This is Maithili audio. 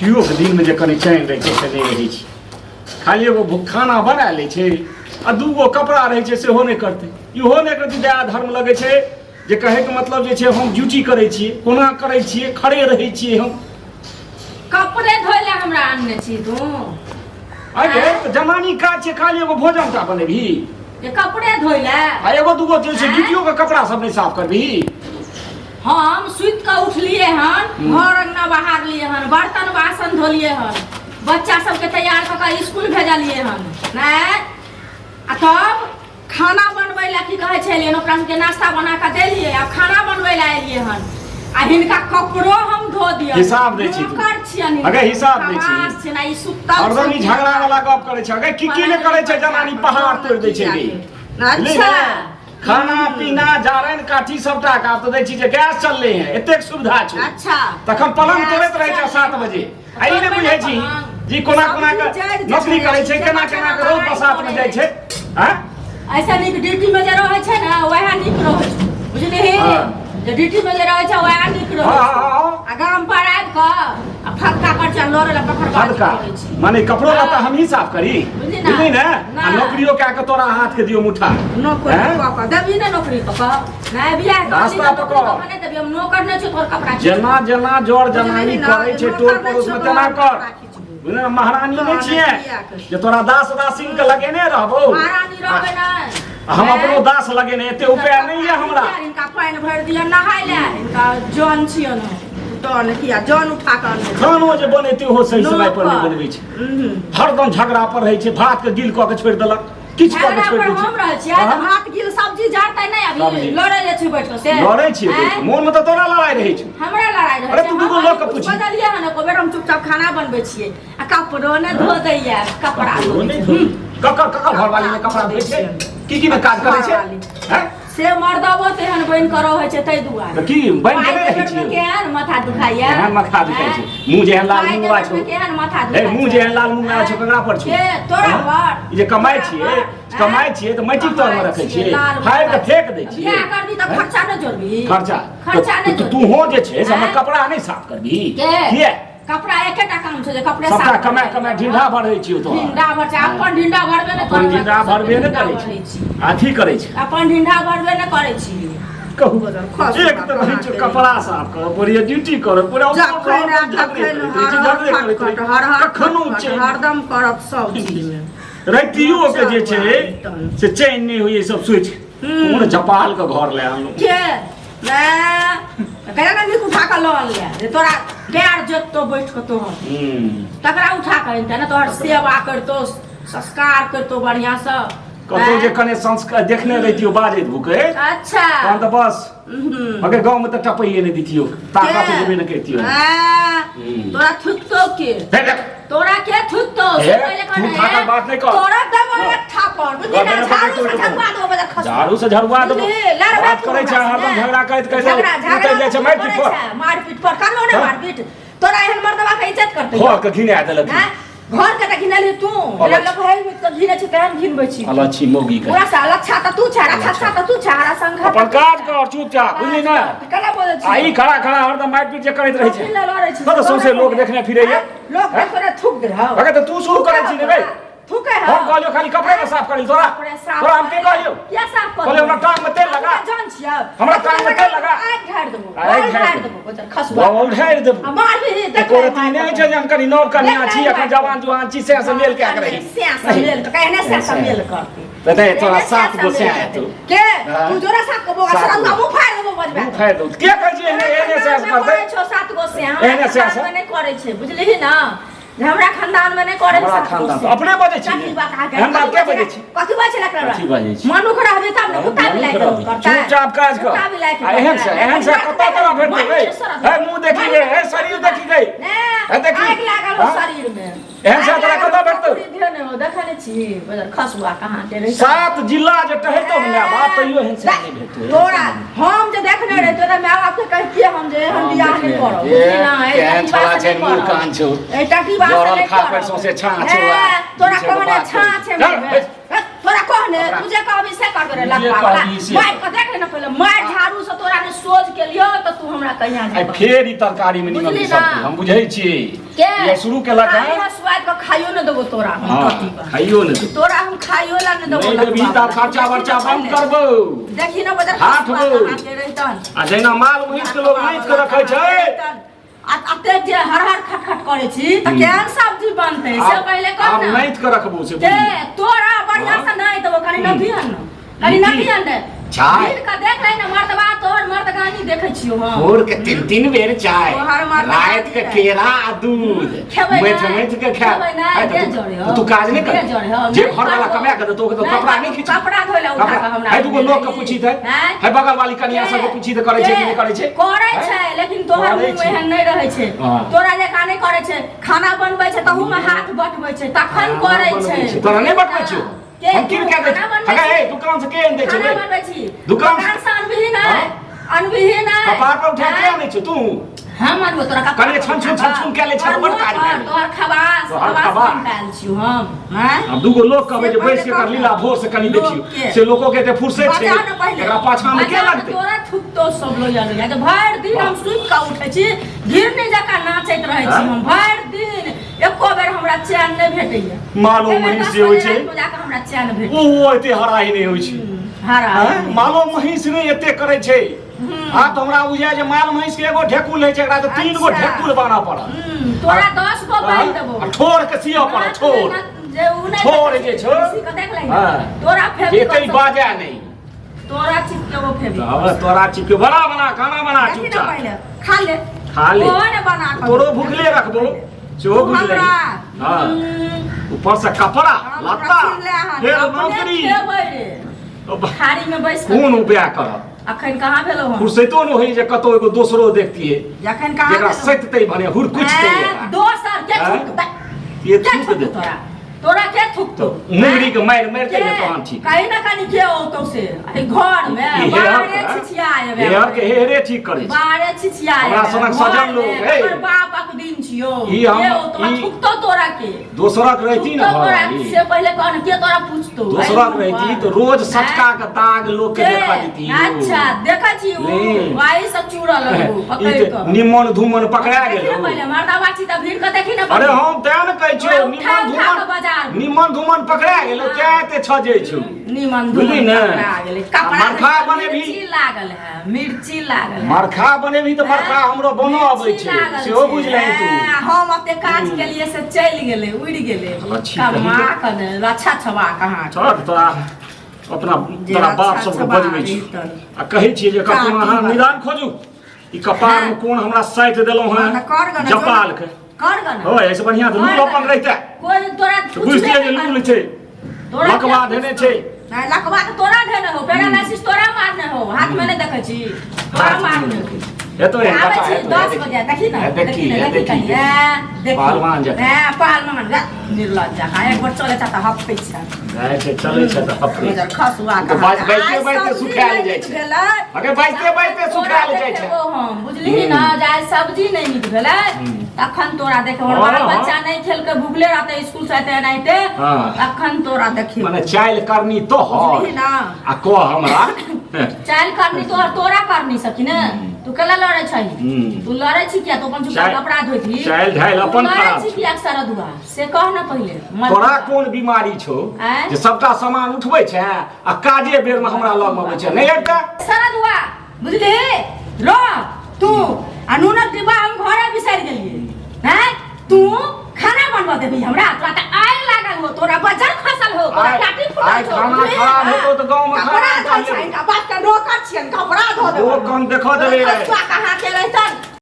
केओ के दिन में जे कनी चैन रहे से नहीं रहे छी खाली एगो खाना बना ले छे आ दूगो कपड़ा रहे छे सेहो नहीं करते इहो नहीं करते दया धर्म लगे छे जे कहे के मतलब जे छे हम ड्यूटी करे छिए कोना करे छिए खड़े रहे छिए हम कपड़े धोइले हमरा आनने छी तू अरे तो जनानी काज छे खाली एगो भोजन टा बनेबी ये कपड़े धोइले आ एगो दूगो जे छे ड्यूटियों के कपड़ा सब नहीं साफ करबी हम सुत के उठलिए हन घर अंगना बहार लिए हन बर्तन बासन धोलिए हन बच्चा सबके तैयार क के स्कूल भेजलिए हन नहीं आ तब खाना बनबै ला की कहे छलिए ओकरा सबके नाश्ता बना के देलिए आ खाना बनबै ला एलिए हन आ हिनका कपड़ो हम धो दिए हिसाब दै छी कर छियन अगे हिसाब दै छी ना ई सुतल हरदम ई झगड़ा वाला गप करे छै अगे की ने करे छै जनानी पहाड़ तोड़ दै छै अच्छा खाना पीना जारन काठी सबटा का तो दै छी जे गैस चलले है एतेक सुविधा छै अच्छा तखन पलंग तोड़ैत रहै छै 7 बजे आई ने बुझै छी जी कोना कोना के नौकरी करे छै केना केना के रोज बसात में जाय छै हैं ऐसा नीक ड्यूटी में जे रहै छै ना वएह नीक रहै छै बुझलिही जे ड्यूटी में जे रहै छै वएह नीक रहै छै आ गाम पर आबि क आ फटका कर चल लोरे ला पकड़बाजी करै छै माने कपड़ो लत्ता हम ही साफ करी बुझली ना आ नौकरियो का के तोरा हाथ के दियो मुठा नौकरी क देबी ना नौकरी क नहीं बियाह रास्ता पकड़ नहीं देबी हम नौकर नहीं छ तोर कपड़ा जना जना जोर जनानी करे छै टोल पड़ोस में तेना कर बुझले महारानी नहीं छिए जे तोरा दास दासिन के लगेने रहबो महारानी रहबे ना हम अपनो दास लगेने एते उपाय नहीं है हमरा इनका पानी भर दिया नहाय ले इनका जन छियो ना टन किया जन उठा के आने खानो जे बनेते हो सही समय पर नहीं बनबै छै हरदम झगड़ा पर रहै छै भात के गिल क के छोड़ देलक किछ क के छोड़ दै छै हम रहै छियै त भात गिल सब्जी जाते नहीं अभी लड़ै ले छी बैठ के से लड़ै छी मोन में त तोरा लड़ाई रहै छै हमरा लड़ाई रहै छै अरे तू दूगो लोग के पूछ बदलिए हन को बेर हम चुपचाप खाना बनबै छियै आ कपड़ो ने धो दैया कपड़ा ककर घरवाली में कपड़ा धोइ छै की में काज करै छै हैं से मर्दबो तेहन बन कर रहै छै तै दुआरे की बन के रहै छै केहन माथा दुखाइया केहन माथा दुखाइ छै मुंह जेहन लाल मुंगवा छौ केहन माथा ए मुंह जेहन लाल मुंगवा छौ ककरा पर छौ ए तोरा पर ई जे कमाई छियै त मैट्रिक तौर में रखै छियै फाड़ के फेंक दै छियै बियाह कर दी त खर्चा न जोड़बी खर्चा नहीं तू हो जे छै से हमर कपड़ा नहीं साफ करबी किया कपड़ा एकेटा काम छै जे कपड़े साफ साफ कमाय ढिंढा भरै छियै तो ढिंढा भर छै अपन ढिंढा भरबे न अपन ढिंढा भरबे न करै छी अथी करै छै अपन ढिंढा भरबे न करै छी कहू एक तो रहै छै कपड़ा साफ कर पूरी ड्यूटी कर पूरा कखनो हरदम करब सब चीज में रातियो के जे छै से चैन नहीं होई सब सोच पूरा जपाल के घर ले आनलो के ना कया ना निक उठा के ल ले जे तोरा पैर जतो बैठ के तो तकरा उठा के त ना तोहर सेवा करतो संस्कार करतो बढ़िया से कतो जे कने संस्कार देखने रहितियो बाजैत भूके अच्छा तहन त बस मगर गांव में त टपइए नहीं दिथियो ताकत देबे न करतियो तोरा थुकतो के तोरा के थुकतो तू थाकल बात नहीं कर तोरा देबो एक थापड़ बुझली ना झाड़ू से झगड़ा देबो बजा खस झाड़ू से झड़वा देबो बात करे छै हरदम झगड़ा करैत उतर जाय छै मारपीट पर करलो ने मारपीट तोरा एहन मर्दवा के इज्जत करतै घर के घिना देलक घर के त घिनली तू मेरा लोग है में त घिने छै तेहन घिनबै छी अलच्छी मोगी के पूरा साला छाता तू छाड़ा छाता तू छाड़ा संघ अपन काज कर चुपचाप बुझली ना कला बोलै छी आई खड़ा खड़ा हरदम मारपीट जे करैत रहै छै तो सौसे लोग देखने फिरैया लोग तोरा थूक दे रहो अगर त तू शुरू करै छी ने बे थूके है हम कहलियो खाली कपड़े में साफ करी तोरा हम की कहलियो क्या साफ कर कहलियो हमरा टांग में तेल लगा जान छिया हमरा टांग में तेल लगा आग झाड़ देबो बचर खसबा वो झाड़ देबो मार भी देख कोरती नहीं छै जे हम कनी नव कन्या छी अखन जवान जुहान छी से मेल क्या करे से मेल तो कहने से मेल करती बता तोरा 7 गो से है तू के तू जोरा साफ करबो असरा मुंह फाड़ देबो बजबा मुंह फाड़ दो के कहै छी एने से करते 6-7 गो से एने से नहीं करे छै बुझलिही ना हमरा खानदान में नहीं करे हमरा खानदान अपने बजे छी हम बात के बजे छी कथि बात छै लकड़ा कथि बजे छी मनुख रहबे तब न कुत्ता भी लायक करता चुपचाप काज कर एहन से कत तोरा भेट देबै है मुंह देखी गई है शरीर देखी गई है देखी आग लागल हो शरीर में एहन से तोरा कत भेटतौ ध्यान हो देखने छी बजर खसुआ कहां के रही 7 जिला जे टहैतो ना बात तइयो एहन से नहीं भेटतौ तोरा हम जे देखने रहे तोरा माय बाप के कह के हम जे हम बियाह नहीं करब ना केहन छोरा छै मुंह कान छौ ए टाकी बात जोरल खा पर सौसे छाछ हुआ तोरा कहने छाछ है तोरा कहने तुझे कहबी से कर रे लखवा वाला मार के देख ना पहले मार झाड़ू से तोरा ने सोच के लियो त तू हमरा कहिया आई फेर ई तरकारी में निमन सब हम बुझै छी ये शुरू केलक है ये स्वाद के खाइयो न देबो तोरा हम कथि बा खाइयो न तोरा हम खाइयो ला न देबो नहीं देबी त खर्चा वर्चा बंद करबो देखी न बदर हाथ आ जेना माल महीस के लोग नाइट के रखै छै अते जे हर खटखट करे छी त केहन सब्जी बनते से पहले कर ना अब नाइट के रखबो से तोरा बढ़िया से नहीं देबो कनी नदी हन कनी नदी हन चाय दिन का देख ले न मर्दबा तोर मर्दगानी देखे छियो हम भोर के 3 बेर चाय रात के केरा आ दूध मैथ के खा तू काज नहीं कर जे घर वाला कमा के तो कपड़ा नहीं खींच कपड़ा धोला उठा के हमरा है तू लोग के पूछी थे है बगल वाली कन्या सब के पूछी थे करे छै कि नहीं करे छै करे छै लेकिन तोहर मुंह में एहन नहीं रहे छै तोरा जे का नहीं करे छै खाना बनबै छै तहू में हाथ बटबै छै तखन करे छै तोरा नहीं बटबै छै हम किन के दे अगे ए दुकान से के दे छै दुकान से अनबिहीन है अनबिहीन है कपार पर उठा के आनै छै तू हम मारबो तोरा का कने छन के ले छै बड़ काज तोहर खबास निकाल छियो हम हैं अब दुगो लोग कहबै जे बैस के कर लीला भोर से कनी देखियो से लोगों के ते फुर्सत छै एकरा पाछा में के लगतै तोरा थुक तो सब लोग याद है भर दिन हम सुत का उठै छी गिरने जका नाचैत रहै छी हम भर दिन एको बेर हमरा चैन नहीं भेटैया मालो महीस जे होय छै जाके हमरा चैन भेटै ओ एते हराई नहीं होय छै हरा मालो महीस ने एते करे छै आ तो हमरा बुझाय जे माल महीस के एगो ढेकुल है छै एकरा तो 3 गो ढेकुल बना पड़त तोरा 10 गो बन देबो ठोर के सियो पड़त ठोर जे उ नहीं ठोर जे छो तोरा फेर एते बाजा नहीं तोरा चिप के वो फेर अब तोरा चिप के बड़ा बना खाना बना चुपचाप खा ले ओने बना के तोरो भूखले रखबो जो बुझ ले हां ऊपर से कपड़ा लत्ता फिर नौकरी खाड़ी में बैस कौन उपाय करब अखन कहां भेलो हम फुर्सतो न होई जे कतो एगो दोसरो देखतिए जखन कहां जेकरा सततै भने हुर कुछ तै दोसर के थुकता ये थुक दे तोरा के थुकतो मुंगरी के मार मार के तहन ठीक कहीं ना कहीं के होतो से घर में बाहरे छिछियाए बे यार के हेरे ठीक करे बाहरे छिछियाए हमरा सनक सजन लोग है हमर बापक दिन छियो ई हम थुकतो तोरा के दोसरा के रहती न से पहले कहन के तोरा पूछतो दोसरा के रहती तो रोज सचका के दाग लोग के देखा देती अच्छा देखा छी वाई सब चूड़ा लगो पकड़ के निमन धुमन पकड़ा गेलो पहले मर्दा बाची त भीड़ के देखी ना अरे हम त न कहै छियो निमन धुमन पकड़ा गेलो क्या ते छजे छु निमन धुमन पकड़ा गेले कपड़ा मरखा बने भी लागल है मिर्ची लागल है मरखा बने भी तो मरखा हमरो बनो आबै छै सेहो बुझलै तू हम अपने काज के लिए से चल गेले उड़ गेले कमा कने रक्षा छवा कहां चल तोरा अपना तोरा बाप सब के बजबै छी आ कहै छी जे कखनो अहाँ निदान खोजू ई कपार में कोन हमरा साइट देलौ हैं जपाल के कर गन हो ऐसे बढ़िया तो लूल अपन रहते कोई तोरा बुझिए जे लूल छै लकवा देने छै नहीं लकवा तो तोरा देने हो पैरालिसिस तोरा मारने हो हाथ में नहीं देखे छी तोरा मारने ये तो है पता है 10 बजे देखी ना देखी पहलवान जा पहलवान जा निर्लज्जा हां एक बार चले जाता हफ्ते से ऐसे चले छै त हफ्ते इधर खसुआ का बैठे सुखाल जाय छै अगे बैठे सुखाल जाय छै हम बुझली ना जाय सब्जी नहीं नीक भेलै तखन तोरा देखे हमर बच्चा नहीं खेल के भूखले रहते स्कूल से आते नाइते तखन तोरा देखी माने चाइल करनी तो हो ना आ को हमरा चाइल करनी तो तोरा करनी सकी ना तू केला लड़े छै तू लड़े छी क्या तो अपन चुप कपड़ा धोती चाइल ढाइल अपन खराब छी कि अक्सर दुआ से कह ना पहले तोरा कोन बीमारी छौ जे सबटा सामान उठबै छै आ काजे बेर में हमरा लग में आबै छै नहीं एकटा सारा दुआ बुझली रो तू अनुनक डिब्बा हम घरे बिसर गेलिए हैं तू खाना बनवा देबी हमरा तोरा त आग लागल हो तोरा बजर खसल हो तोरा टाटी फुटल हो खाना खराब हो तो गांव में खाना खा छै का बात का रोकर छियन कपड़ा धो दे वो कम देखो देबे कहाँ के रहतन